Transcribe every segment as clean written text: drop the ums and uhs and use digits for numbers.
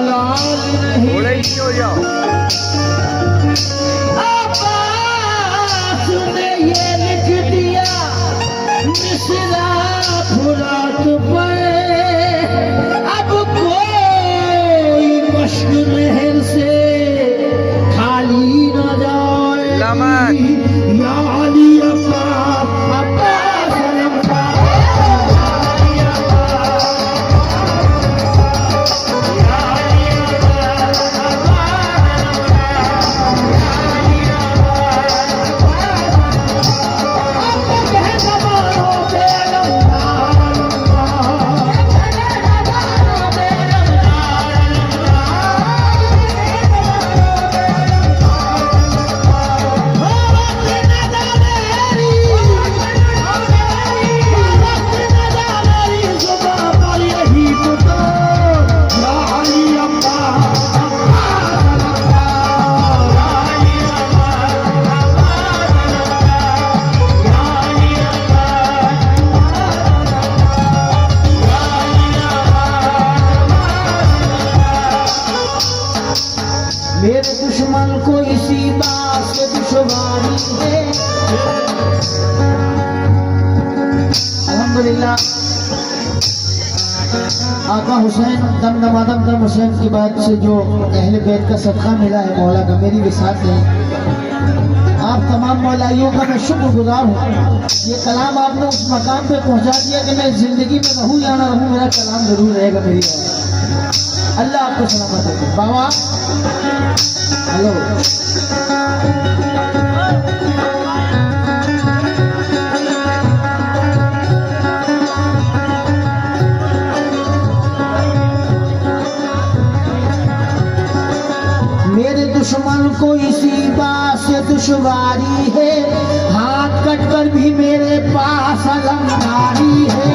लाल नहीं हो जाओ अब्बास ने ये लिख दिया मिसरा फुरात पर अब कोई मश्क लहर से खाली न जाए या अली अब्बास अब्बास मेरे दुश्मन को इसी बात से दुश्वारी है। अल्हम्दुलिल्लाह आका हुसैन दम हुसैन की बात से जो अहले बैत का सदका मिला है मौला का, मेरी विसात नहीं। आप तमाम मौलाइयों का मैं शुक्रगुजार हूँ। ये कलाम आपने उस मकाम पे पहुँचा दिया कि मैं जिंदगी में रहूँ या ना रहूँ, मेरा कलाम जरूर रहेगा मेरी। अल्लाह आपको सलामत रखे बाबा। हेलो मेरे दुश्मन को इसी बात से दुश्वारी है, हाथ कट कर भी मेरे पास अलंकारी है।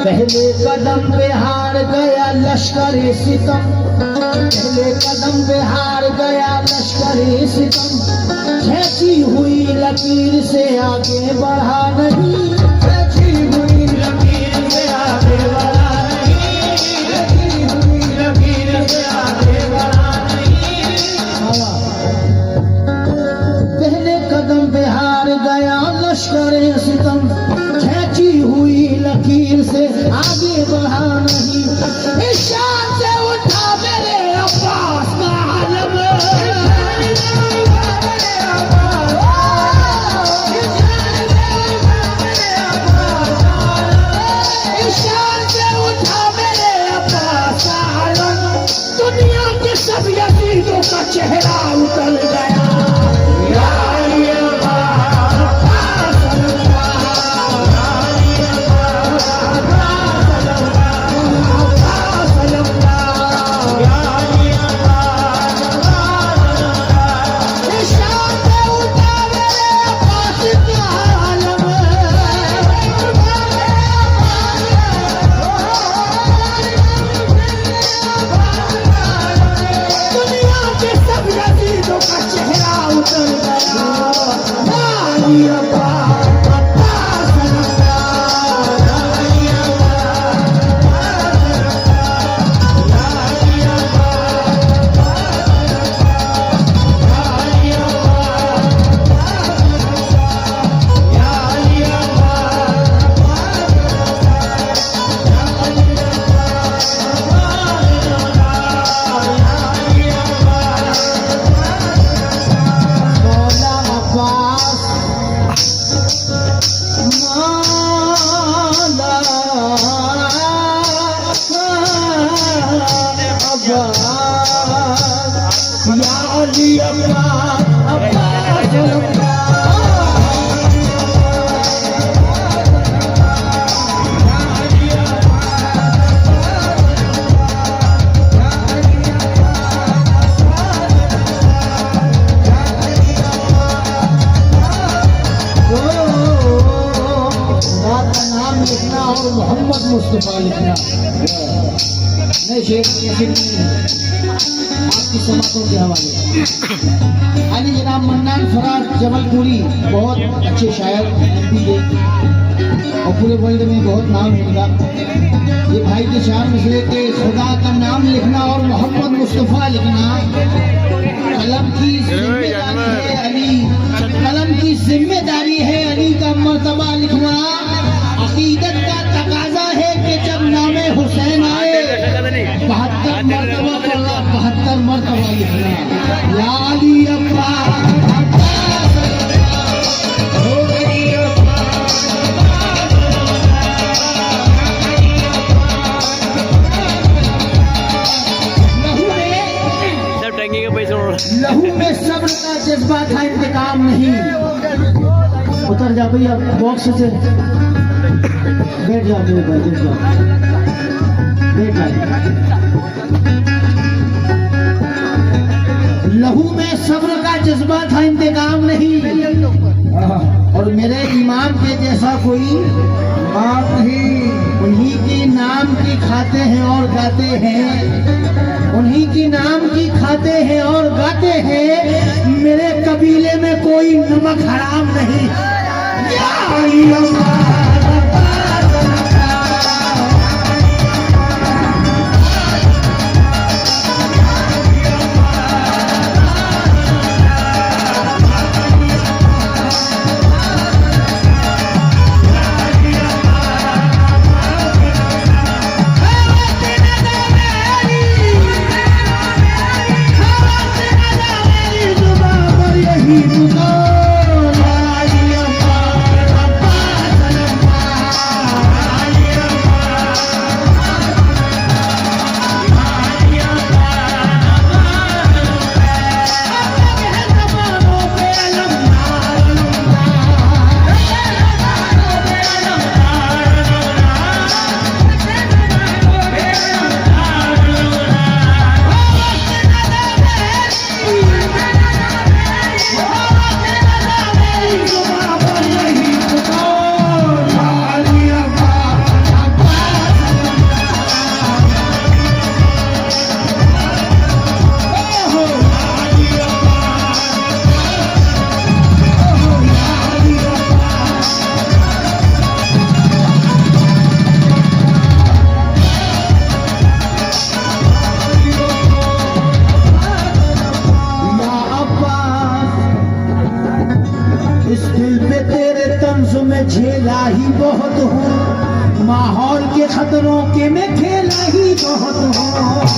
पहले कदम पे हार गया लश्कर सितम, पहले कदम पे हार गया लश्कर सितम, खींची हुई लकीर से आगे बढ़ा नहीं, खींची हुई लकीर से आगे बढ़ा नहीं, खींची हुई लकीर से आगे बढ़ा नहीं। पहले कदम पे हार गया लश्कर सितम, खींची हुई लकीर से आगे बढ़ा नहीं। ईशान से उठा मेरे अब्बास का आलम, माला अब्बास या अली अब्बास अब्बास मोहम्मद मुस्तफा लिखना नहीं शेख आपकी समातों के हवाले। अली जनाब मन्नान फराज जबलपुरी बहुत अच्छे शायर हिंदी के और पूरे वर्ल्ड में बहुत नाम है इनका। ये भाई के शान मिसरे के खुदा का नाम लिखना और मोहम्मद मुस्तफा लिखना कलम की जिम्मेदारी है अली, कलम की जिम्मेदारी है अली का मर्तबा लिखना। अकीदत का तकाजा है कि जब नामे हुसैन आए 72 मर्तबा पढ़ना, 72 मर्तबा लिखना या अली अब्बास लहू में सब्र का जज्बा था, इंतकाम नहीं। उतर जा भैया बॉक्स से, बैठ जाओ मेरे भाई, बैठ जाओ, बैठ जाओ। लहू में सब्र का जज्बा था, इंतकाम नहीं। और मेरे इमाम के जैसा कोई बात नहीं। उन्हीं के नाम की खाते हैं और गाते हैं, उन्हीं की नाम की खाते हैं और गाते हैं। मेरे कबीले में कोई नमक हराम नहीं। या अली झेला ही बहुत हूँ, माहौल के खतरों के मैं खेला ही बहुत हूँ।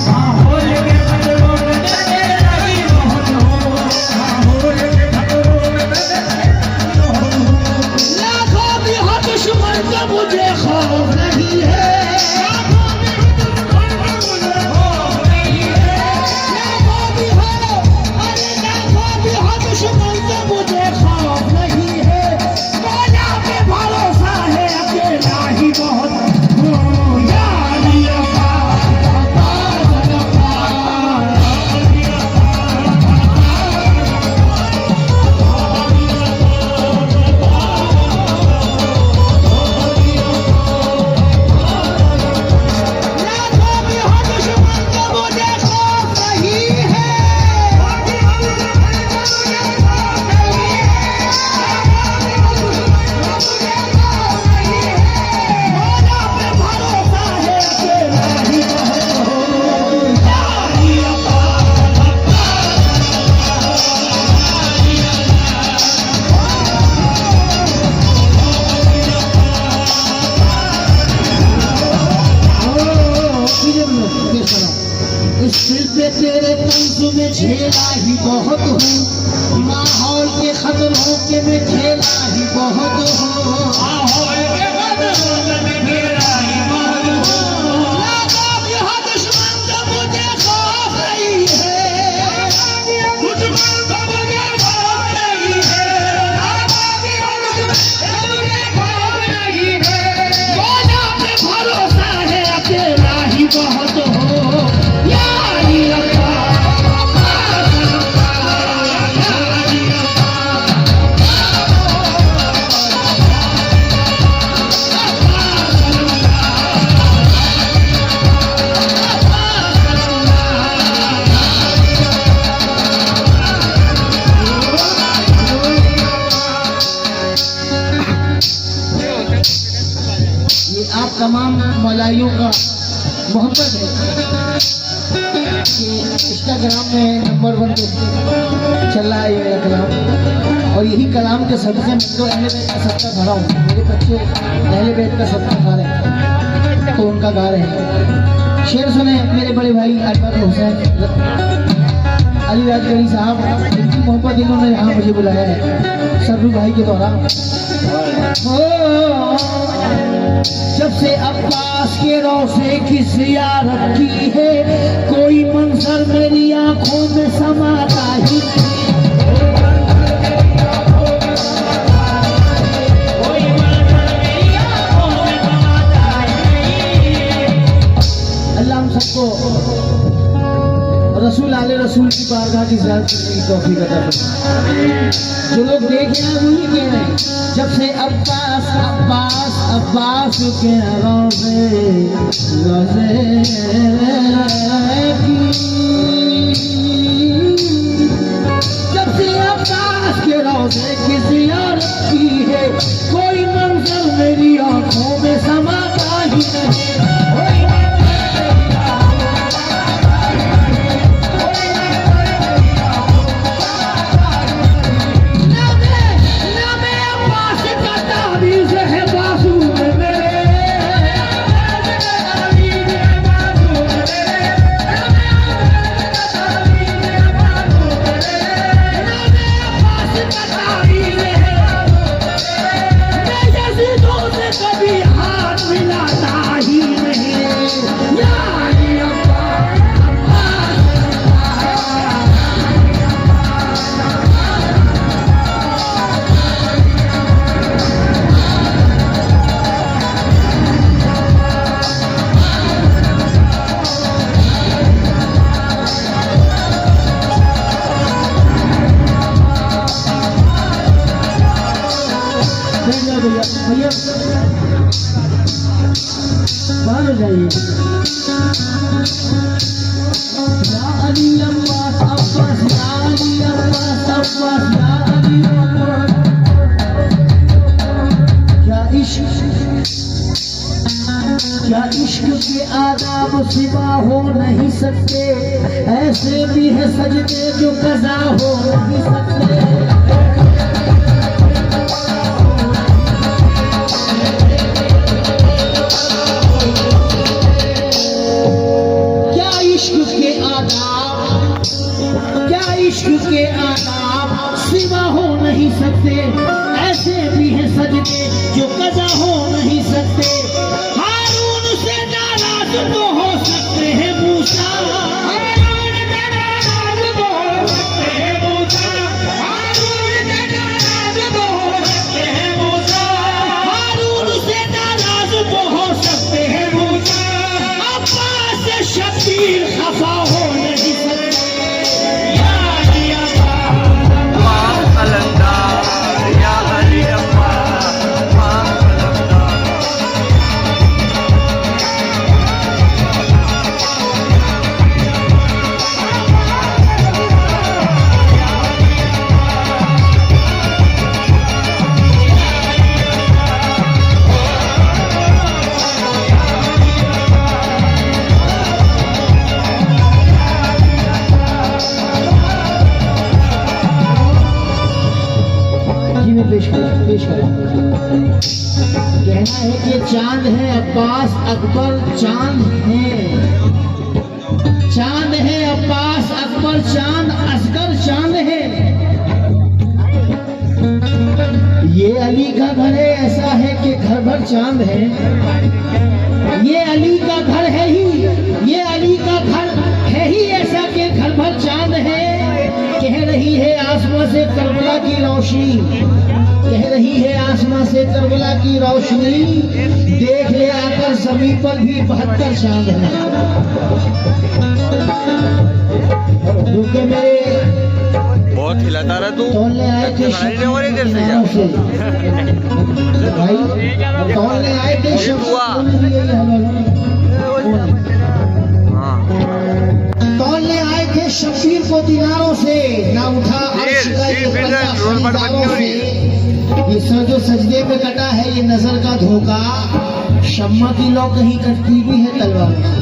माहौल के खतरों में खेला ही बहुत हूँ, माहौल के खतरों में लाखों भी हो दुश्मन का मुझे खौफ नहीं है। लाखों भी हो, अरे लाखों भी हो दुश्मन का मुझे खौफ नहीं है। भरोसा है अकेला ही बहुत हूँ। या अली अब्बास इस दिल पे तेरे तंज में झेला ही बहुत हूँ, माहौल के खतरों के मैं झेला ही बहुत हो आप तमाम मलाइयों का मोहब्बत है कि इंस्टाग्राम में नंबर 1 पे चल रहा है ये मेरा कलाम, और यही कलाम के सदक़े में तो अहले बैत का सदका खा रहा हूँ। मेरे बच्चे अहले बैत का सदका खा रहे हैं तो उनका गा रहे हैं। शेर सुने मेरे बड़े भाई अकबर हुसैन अली राजगरी साहब, इनकी मोहब्बत इन्होंने यहाँ मुझे बुलाया है सरबी भाई के द्वारा। जब से अब्बास के रोज़े की ज़ियारत की है, कोई मंजर मेरी आंखों में समाता ही अल्लाह हम सबको रसूल आले रसूल की बारगाह की ज़ियारत करने की तौफीक अता फरमाए। जो लोग देख रहे हैं वही कह रहे हैं, जब से अब्बास अब्बास अब्बास के रोज़े की, जब से अब्बास के रोज़े की ज़ियारत की है, कोई मंजर मेरी आंखों में समाता ही नहीं। भैया बाहर हो जाइए। या अली अब्बास अब्बास, या अली अब्बास अब्बास, या अली अब्बास। क्या इश्क के आदाब सिवा हो नहीं सकते, ऐसे भी है सजदे जो कज़ा हो नहीं सकते। इश्क के आदाब सिवा हो नहीं सकते, ऐसे भी है सजदे जो कज़ा हो नहीं सकते। हारून से नाराज तो हो सकते हैं मूसा, हारून से नाराज तो हो सकते हैं मूसा, हारून से नाराज तो हो सकते हैं मूसा, हारून से नाराज तो हो सकते हैं मूसा। अब्बास से शब्बीर खफा हो नहीं सकते। कहना है कि चांद है अब्बास अकबर, चांद है, चांद है अब्बास अकबर, चांद असगर चांद है। ये अली का घर है, ऐसा है कि घर भर चांद है। ये अली का घर है ही, ये अली का घर है ही ऐसा कि घर भर चांद है। कह रही है आसमां से करबला की रोशनी, कह रही है आसमां से करबला की रोशनी, देख ले आकर जमीन पर भी 72 चांद है। क्योंकि मेरे बहुत हिलाता रहा तू, तोलने आए थे भाई तोलने आए थे तोलने आए थे शबीर को दिनारों से, ना उठा अर्श का ये पर्दा खरीदारों से। ये सर जो सजदे पे कटा है ये नजर का धोखा, शम्मा की लौ कहीं कटती भी है तलवार से।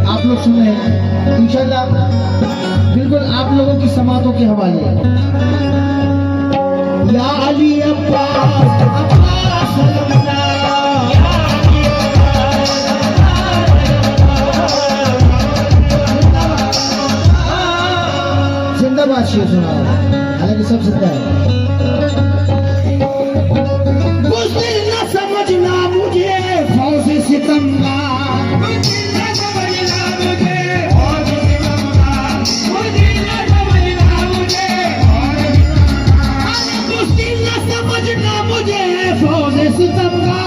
आप लोग सुन रहे हैं इंशाल्लाह, बिल्कुल आप लोगों की समातों के हवाले। या अली अब्बास जिंदाबाद शेर सुना, हालांकि सब जिंदा है। समझना मुझे फौज सितम का, समझना मुझे फौज सितम का।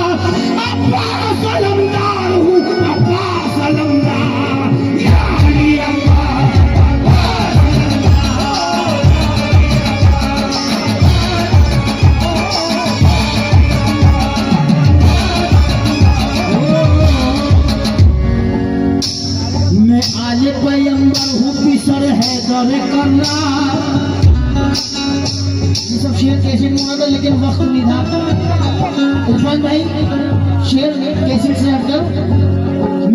अब्बास अलमदार हूँ, अब्बास अलमदार, या अली अब्बास। मैं आले पैगंबर हूँ, पिसर है दर करना। ये सब शेर कैसे नहीं था, लेकिन वक्त नहीं था। उस्मान भाई शेर कैसे से हटकर,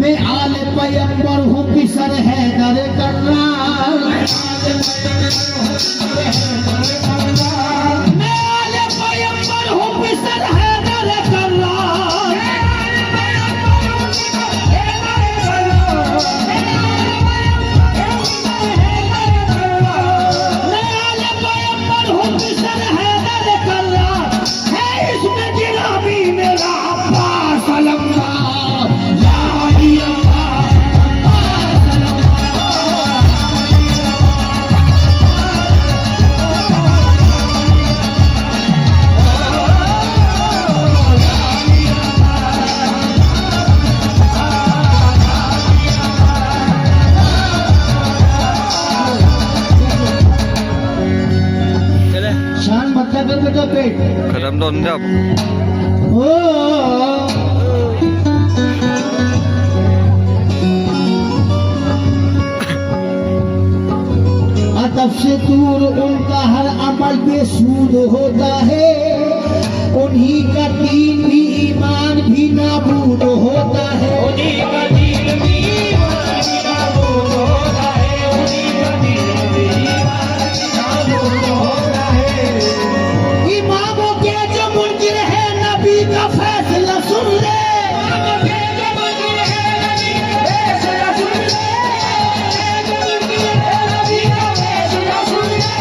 मैं आले पैगंबर हूँ, पिसर है दर करना। मैं आले पैगंबर हूँ, पिसर है दर करना। खत्म तो नहीं अब। अदब से दूर उनका हर अमल बेसूद होता है, उन्हीं का दीन भी ईमान भी नाबूद होता है। उन्हीं का दीन भी ईमान भी नाबूद होता है, उन्हीं का दीन भी ईमान भी नाबूद होता है। इमामों के जो मुनकिर है नबी का फैसला सुन ले, इमामों के जो मुनकिर है नबी का फैसला सुन ले,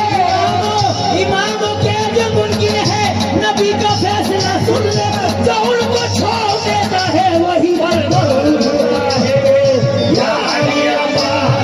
इमामों के जो मुनकिर है नबी का फैसला सुन ले। जो उनको छोड़ देता है वही बरबर होता है। या अली अब्बास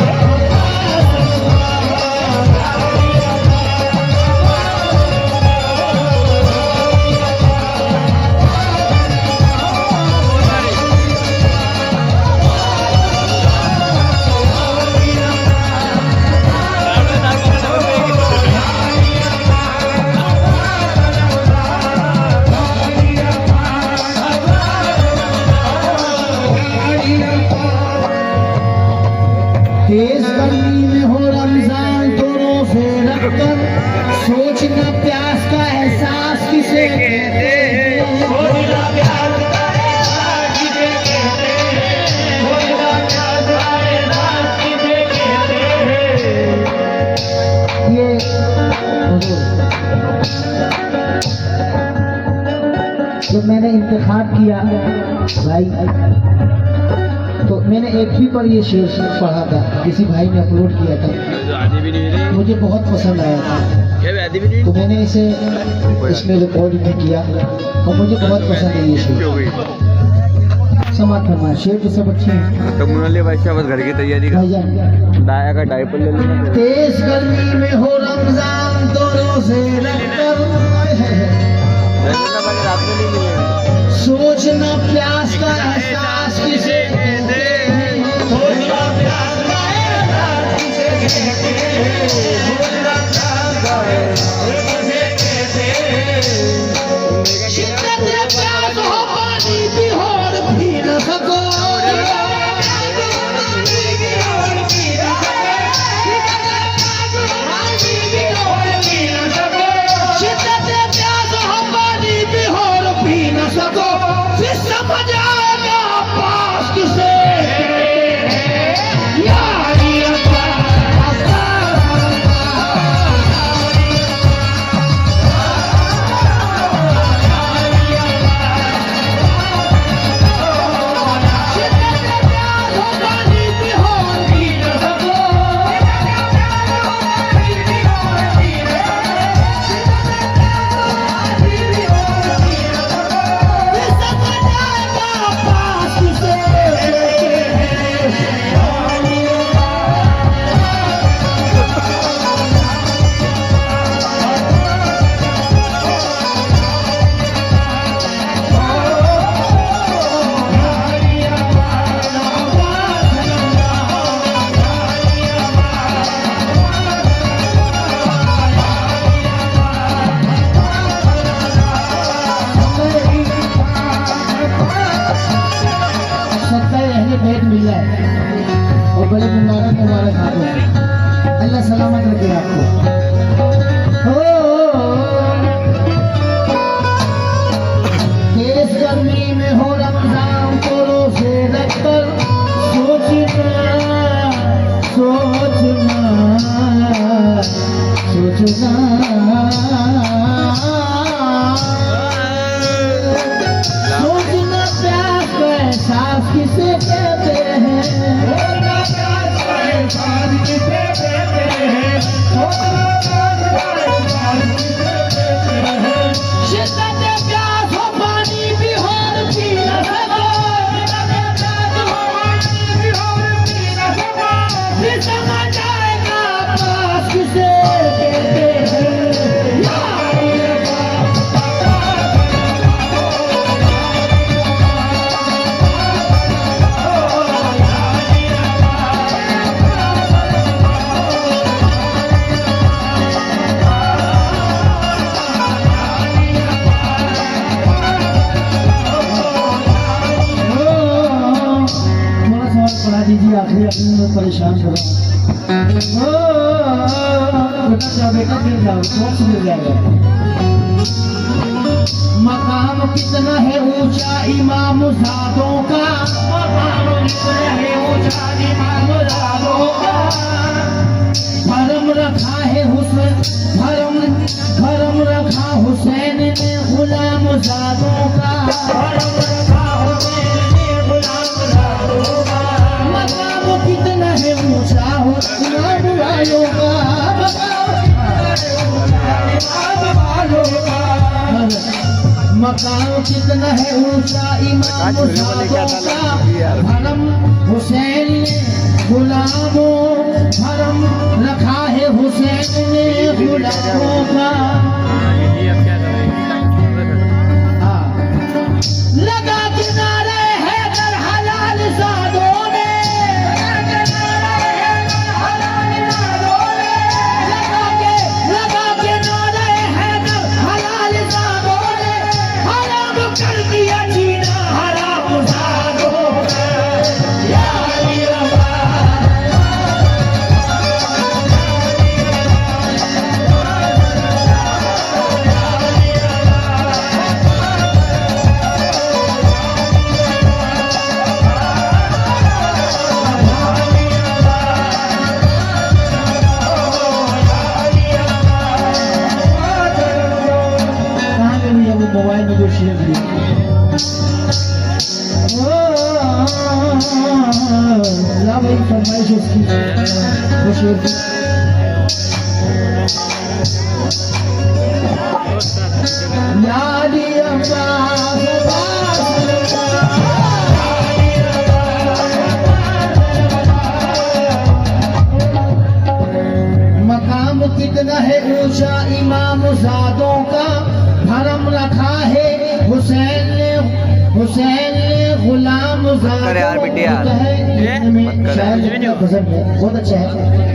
तेज गर्मी में हो रमजान तो रोजे रखकर, सोचना प्यास का एहसास किसे कहते हैं। सोचना प्यास का एहसास किसे कहते हैं, सोचना प्यास का एहसास किसे कहते हैं। ये जब मैंने इंतखाब किया भाई, तो मैंने एक भी पर ये शेर पढ़ा था, किसी भाई ने अपलोड किया था, आधी भी नहीं रही मुझे बहुत पसंद आया था, क्या आधी भी नहीं तो मैंने इसे इसमें रिकॉर्ड भी किया और मुझे बहुत पसंद है ये शेर। हो गई समाज फरमा शेर तो सब अच्छे हैं तो मुनाली भाई बस घर की तैयारी का भाईजान। दाया का डायपर ले लेना तेज गर्मी में हो रमजान तो रोजे रखकर रात में नहीं मिलेगा सोचना प्यास का एहसास किसे कहते हैं, सोचना प्यास का एहसास किसे कहते हैं, सोचना प्यास का एहसास किसे कहते हैं। शिद्दत प्यास हो पानी भी हो और पी न सको, शिद्दत प्यास हो पानी भी हो और पी न सको, फिर समझ आएगा पास किसे यारी भेंट मिल जाए और बड़े मुबारक मुबारक हाथों से अल्लाह सलामत रखे आपको। तेज गर्मी में हो रमजान तो रोजे रखकर सोचना सोचना सोचना प्यास का एहसास किसे कहते हैं, सोचना प्यास का एहसास किसे कहते हैं, सोचना प्यास का एहसास किसे कहते हैं। शिद्दत प्यास हो पानी भी हो और पी न सको, शिद्दत प्यास हो पानी भी हो और पी न सको, फिर समझ आएगा पास किसे कहते हैं यारी पढ़ा दीजिए, आखिरी अपने में परेशान करो। बेटा जाओ, बेटा गिर जाओ, बॉक्स मिल जाएगा। मकाम कितना है ऊंचा इमाम ज़ादों का, मकाम कितना है ऊंचा इमाम ज़ादों का, भरम रखा है हुसैन, भरम रखा हुसैन ने गुलाम ज़ादों का, भरम रखा हुसैन ने गुलाम ज़ादों का। मकाम कितना है ऊंचा हो इमाम वालों का, मकाम कितना है ऊंचा इमाम ज़ादों का, भरम हुसैन ने गुलामों, भरम रखा है हुसैन ने गुलामों का। लगा किनारे हैदर हलाल ज़ादों ने, लगा किनारे हैदर हलाल ज़ादों ने, हराम कर दिया जीना हराम ज़ादों का यारी रब्बा। फरमाइश उसकी वो शेर की। यारी मकाम कितना है ऊंचा इमाम ज़ादों का, भरम रखा है हुसैन ने गुलाम करे यार बेटे यार। बहुत अच्छा है।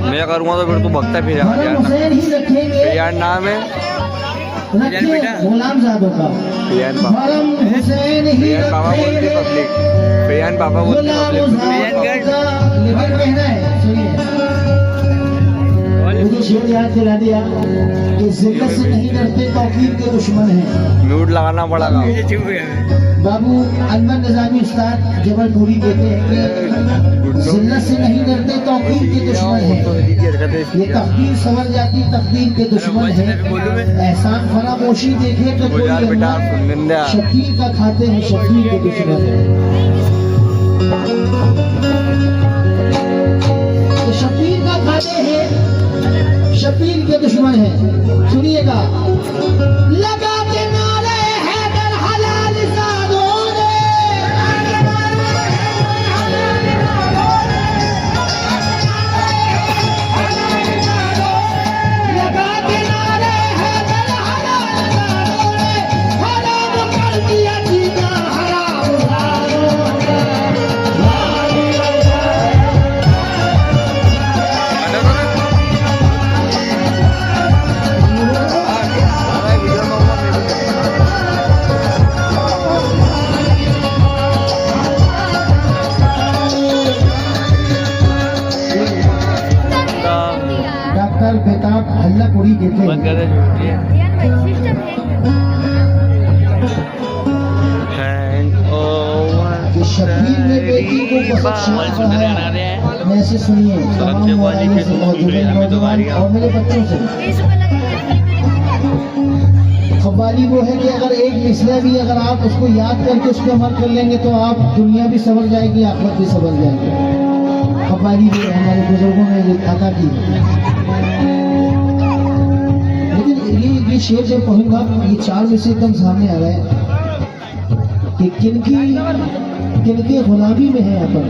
मैं करूँगा तो फिर तू भगता फिर यार हुसैन ही रखेंगे, यार नाम है रखिए गुलाम ज़ादों का भरम हुसैन ही पापा बोलती रखेंगे, पब्लिक पापा बोलती गुलाम पब्लिक ज़ादों का। लेकिन कहना है सुनिए, मुझे शेर याद दिला दिया कि जिल्लत से नहीं डरते तौकीर के दुश्मन हैं। म्यूट लगाना पड़ेगा। बाबू अनवर निजामी उस्ताद जबलपुरी कहते हैं कि जिल्लत से नहीं डरते तौकीर के दुश्मन हैं। ये तकदीर संवर जाती तकदीर के दुश्मन है। एहसान फरामोशी देखे तो कोई बेटा अल्लाह शकीर का खाते हैं, शकीर के दुश्मन है। तो शकीर का खाते हैं, शकीर के दुश्मन है। सुनिएगा, लगा के नारे हैदर हलाल ज़ादों ने, लगा के नारे हैदर हलाल ज़ादों ने, हराम कर दिया जीना हराम ज़ादों ने। डॉक्टर बेताब हल्लापुरी कहते हैं कि शबीर ने बेटी को बहुत शौक बढ़ाया। मैं से सुनिए तमाम मोबाइलों से मौजूद नौजवान और मेरे बच्चों से, कव्वाली वो है कि अगर एक मिसरा भी अगर आप उसको याद करके उसको अमल कर लेंगे तो आप दुनिया भी संभल जाएगी, आखिरत भी संभल जाएगी। कव्वाली भी हमारे बुजुर्गों ने लिखा था कि, लेकिन ये शेर जो पढ़ूंगा ये चार में से एकदम सामने आ रहा है कि किनके गुलामी में है अपन,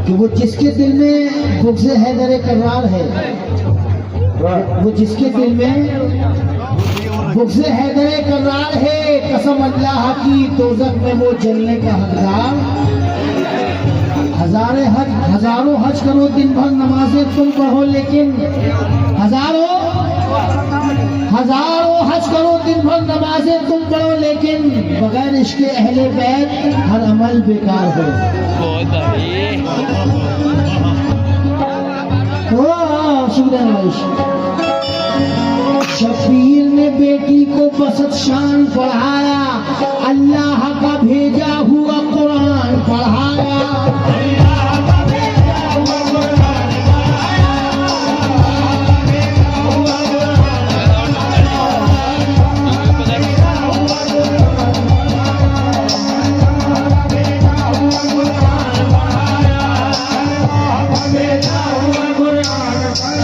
कि वो जिसके दिल में बुग़्ज़ हैदर कर्रार है, वो जिसके दिल में बुग़्ज़ हैदर कर्रार है, कसम अल्लाह की दोज़ख में वो जलने का हकदार। हजारों हज करो दिन भर नमाजें तुम पढ़ो, लेकिन हजारों हज करो दिन भर नमाजें तुम पढ़ो, लेकिन बगैर इश्क़ अहले बैत हर अमल बेकार हो। शबीर ने बेटी को बसत शान पढ़ाया, अल्लाह का भेजा हुआ कुरान पढ़ाया।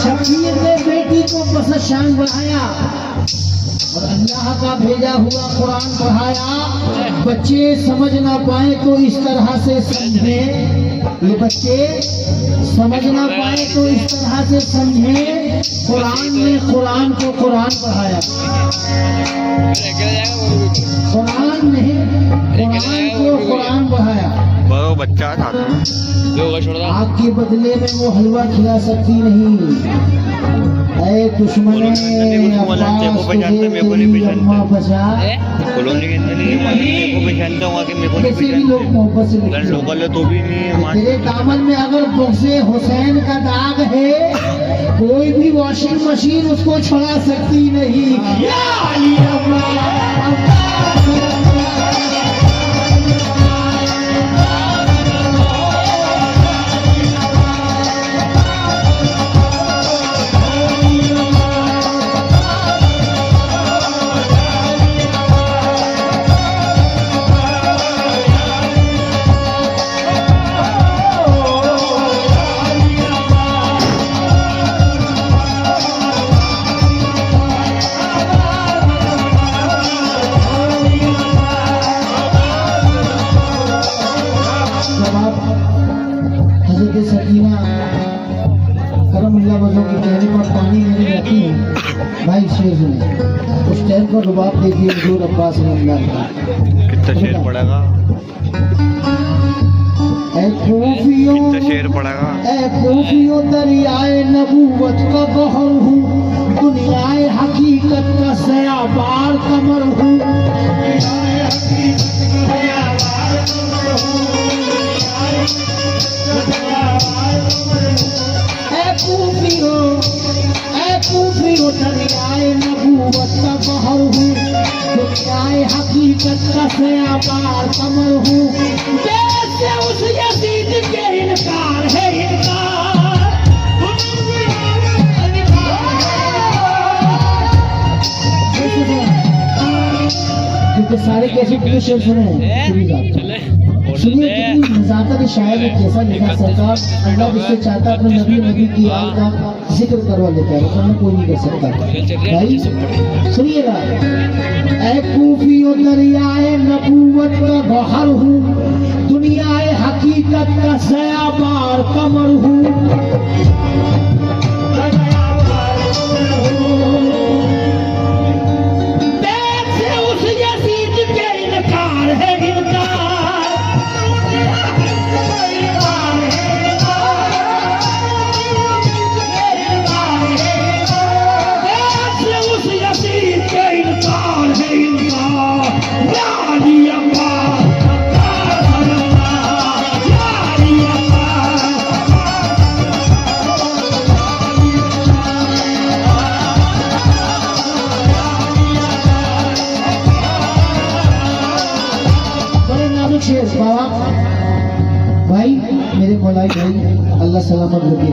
शबीर ने बेटी को बसत शान बढ़ाया और अल्लाह का भेजा हुआ कुरान पढ़ाया। बच्चे समझ ना पाए तो इस तरह से समझे, ये बच्चे समझ ना पाए तो इस तरह से समझे, कुरान ने कुरान को कुरान पढ़ाया। कुरान ने कुरान को कुरान पढ़ाया। बच्चा आग के बदले में वो हलवा खिला सकती नहीं। ऐ दुश्मने अम्मा बचा, कैसे भी लोग मोहब्बत से तेरे दामन में अगर बुग़्ज़े हुसैन का दाग है, कोई भी वॉशिंग मशीन उसको छुड़ा सकती नहीं। या अली अम्मा हजरत सकीना करम अल्लाह वजह के चेहरे पर पानी नहीं रहती है। भाई शेर सुने, उस टाइम पर रुबाब देखिए हजूर अब्बास रमजान का कितना शेर पड़ेगा, ऐ खूफियों कितना शेर पड़ेगा। ऐ खूफियों दरियाए नबूवत का बहर हूँ, दुनियाए हकीकत का सयाबार कमर हूँ। ऐ खूफियों दरियाए नबूवत का बहर हूँ, दुनियाए हकीकत का सयाबार कमर हूँ। से उस यजीद के इनकार है इनकार, क्योंकि सारे कैसे पूरे शेर सुने सुनिए कितनी नजाकत शायर ने कैसा लिखा। सरकार अल्लाह जिससे चाहता अपने नबी नबी की आल का जिक्र करवा लेता है, उसमें कोई नहीं कर सकता। भाई सुनिएगा, ऐ खूफियों दरियाए नबूवत का बहर हूँ, दुनियाए हकीकत का सयाबार कमर हूँ। बैत से उस यजीद के इनकार है इनकार, बैत से उस यजीद के इनकार है इनकार। यानी अब्बास शेर बाबा भाई मेरे मौलाई भाई अल्लाह सलामत रखे।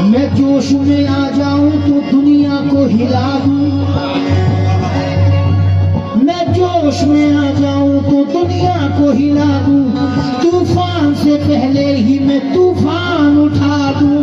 मैं जोश में आ जाऊं तो दुनिया को हिला दूं, मैं जोश में आ जाऊं तो दुनिया को हिला दूं, तूफान से पहले ही मैं तूफान उठा दूं।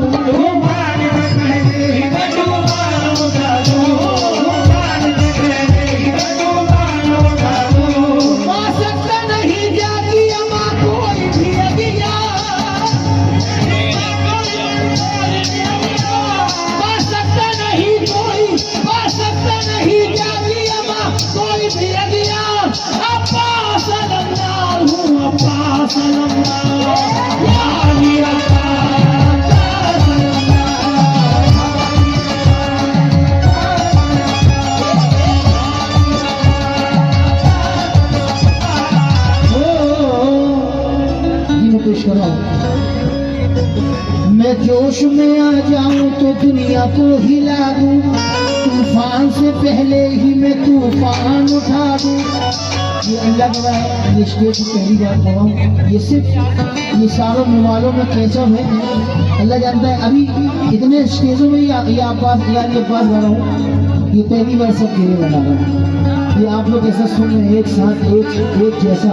मैं जोश में आ जाऊं तो दुनिया को हिला दूं, तूफान से पहले ही मैं तूफान उठा दूं। ये अल्लाह का है, ये स्टेज पहली बार पढ़ा हूँ, ये सिर्फ ये सारों मवालों में कैसा है अल्लाह जानता है। अभी इतने स्टेजों में ये अब्बास गा रहा हूँ, ये पहली बार सब घेरे बना रहा हूँ। ये आप लोग ऐसा सुन रहे हैं एक साथ एक जैसा।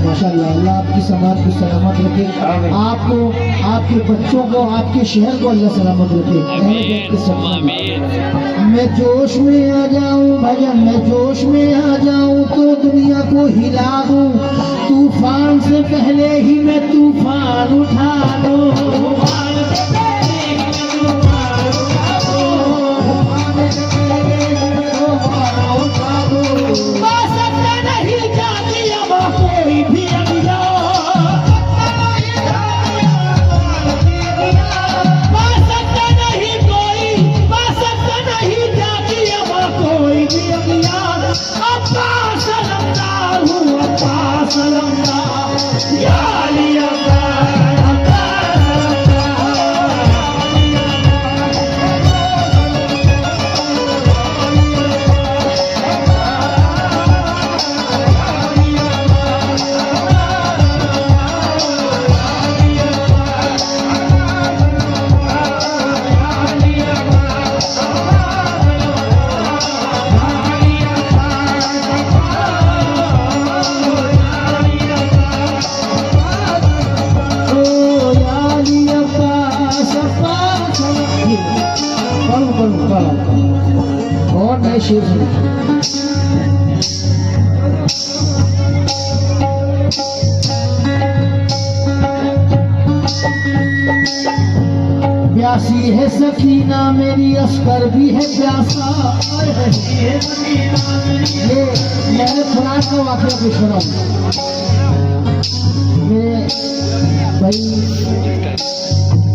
माशाअल्लाह, अल्लाह आपकी समाज को सलामत रखे, आपको आपके बच्चों को आपके शहर को अल्लाह सलामत रखे। मैं जोश में आ जाऊं भजन, मैं जोश में आ जाऊं तो दुनिया को हिला दूं, तूफान से पहले ही मैं तूफान उठा दूं। और नए शेर प्यासी है सकीना मेरी अस्कर भी है प्यासा। ये मैंने खुराक का वाकया पेश करा मेरे भाई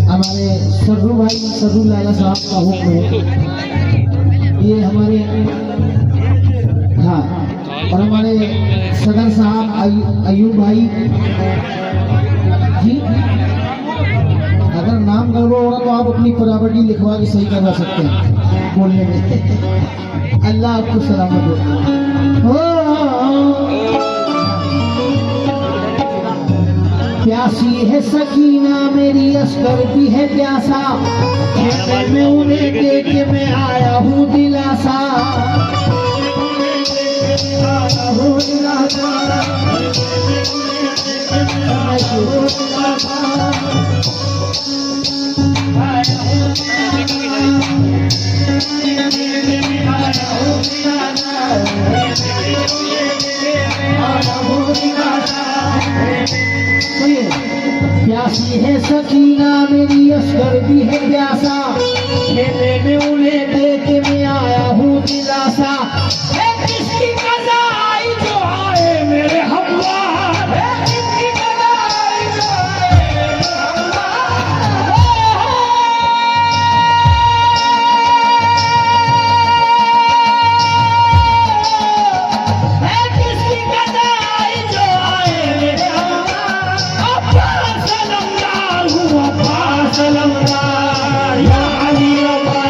हमारे सर्रू भाई सर्रू लाला साहब का हुक्म है। ये हमारे हाँ और हमारे सदर साहब अयूब भाई जी, अगर नाम गड़बड़ होगा तो आप अपनी प्रॉपर्टी लिखवा के सही करवा सकते हैं बोलने में। अल्लाह आपको सलामत हो। प्यासी है सकीना मेरी अस्कर भी है प्यासा, मैं उन्हें देख के मैं आया हूँ दिलासा। प्यासी है सकीना मेरी अस्कर भी है प्यासा, खेले में उन्हें देख के मैं आया हूँ दिलासा। किसकी कज़ा आई जो आए मेरे हमवार, किसकी कज़ा आई जो आए मेरे हमवार, किसकी कज़ा आई जो आए मेरे हमवार। अब्बा सलमदार हूँ अब्बा सलमदार, या अली अब्बा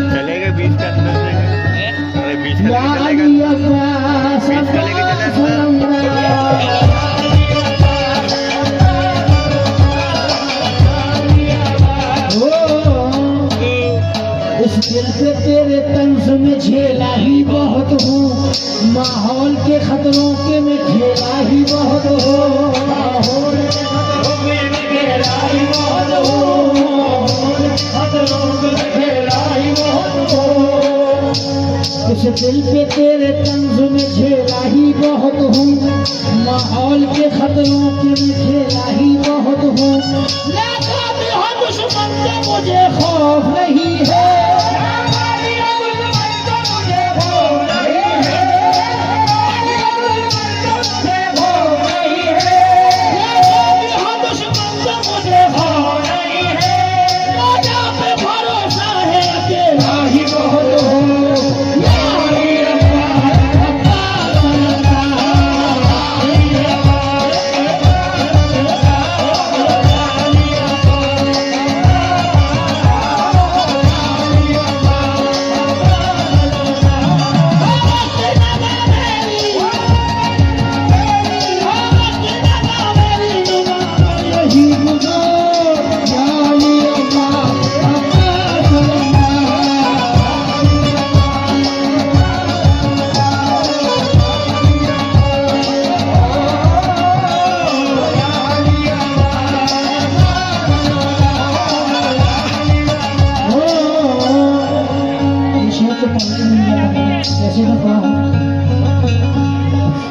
चलेगा 20 का अरे 20 का इस दिल पे तेरे तंज में झेला ही बहुत हूँ, माहौल के खतरों के में खेला ही बहुत हूँ, माहौल के खतरों में खेला ही बहुत हूँ, खतरों में खेला ही बहुत हूँ। इस दिल पे तेरे तंज में झेला ही बहुत हूँ, माहौल के खतरों के में खेला ही बहुत हूँ। लेकिन दुश्मन से मुझे खौफ नहीं है,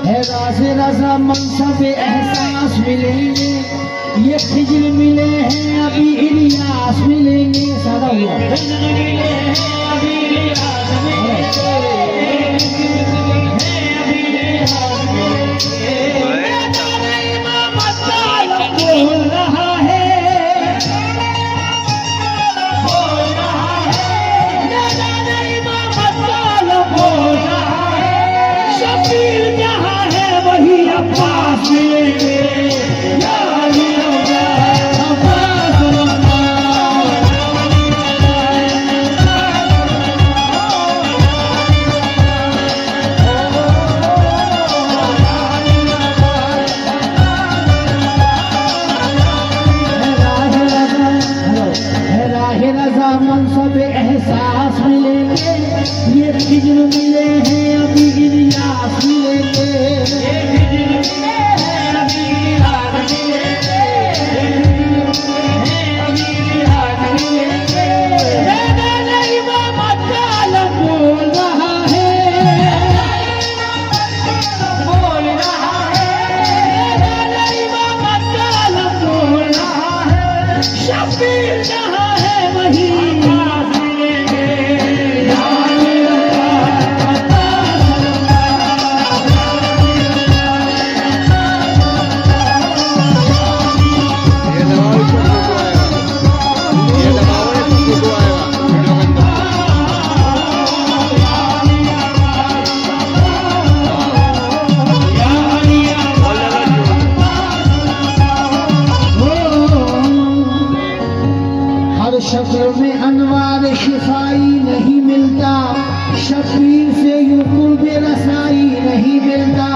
है राज़ रज़ा मनसब एहसास मिलेंगे हैं, ये खिजर मिले हैं, अभी इलियास मिलेंगे। सारा हुआ बोल रहा है, बोल रहा है, शबीर जहाँ है वही अब्बास मिलेंगे। या अली अब्बास रज़ा मनसब एहसास मिलेंगे, ये खिजर मिले हैं, अभी इलियास मिलेंगे। बोल रहा है, शबीर जहाँ है वही ये दबाओ तो फोटो आएगा वीडियो के अंदर। हर शक्ल में अनवार शिफाई नहीं मिलता, शबीर से यूं कुर्ब रसाई नहीं मिलता।